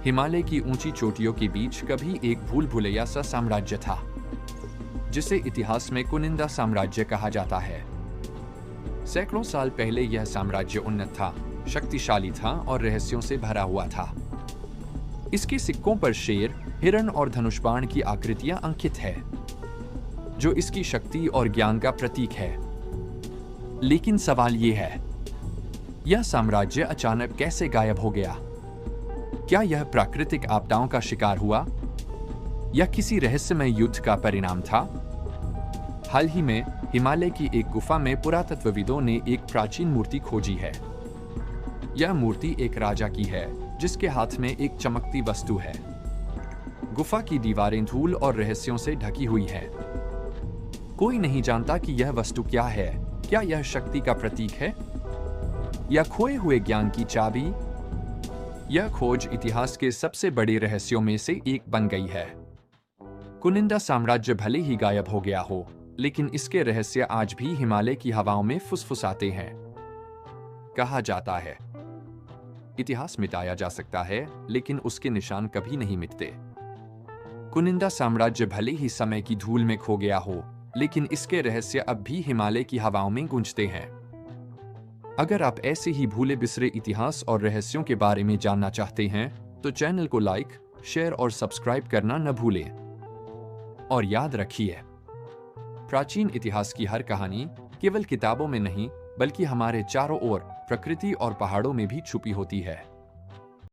हिमालय की ऊंची चोटियों के बीच कभी एक भूल भुलैया सा साम्राज्य था, जिसे इतिहास में कुनिंदा साम्राज्य कहा जाता है। सैकड़ों साल पहले यह साम्राज्य उन्नत था, शक्तिशाली था और रहस्यों से भरा हुआ था। इसके सिक्कों पर शेर, हिरण और धनुष बाण की आकृतियां अंकित है, जो इसकी शक्ति और ज्ञान का प्रतीक है। लेकिन सवाल ये है, यह साम्राज्य अचानक कैसे गायब हो गया? क्या यह प्राकृतिक आपदाओं का शिकार हुआ या किसी रहस्यमय युद्ध का परिणाम था? हाल ही में हिमालय की एक गुफा में पुरातत्वविदों ने एक प्राचीन मूर्ति खोजी है। यह मूर्ति एक राजा की है, जिसके हाथ में एक चमकती वस्तु है। गुफा की दीवारें धूल और रहस्यों से ढकी हुई हैं। कोई नहीं जानता कि यह वस्तु क्या है। क्या यह शक्ति का प्रतीक है या खोए हुए ज्ञान की चाबी? यह खोज इतिहास के सबसे बड़े रहस्यों में से एक बन गई है। कुनिंदा साम्राज्य भले ही गायब हो गया हो, लेकिन इसके रहस्य आज भी हिमालय की हवाओं में फुसफुसाते हैं। कहा जाता है, इतिहास मिटाया जा सकता है, लेकिन उसके निशान कभी नहीं मिटते। कुनिंदा साम्राज्य भले ही समय की धूल में खो गया हो, लेकिन इसके रहस्य अब भी हिमालय की हवाओं में गूंजते हैं। अगर आप ऐसे ही भूले बिसरे इतिहास और रहस्यों के बारे में जानना चाहते हैं, तो चैनल को लाइक, शेयर और सब्सक्राइब करना न भूलें। और याद रखिए, प्राचीन इतिहास की हर कहानी केवल किताबों में नहीं, बल्कि हमारे चारों ओर प्रकृति और पहाड़ों में भी छुपी होती है।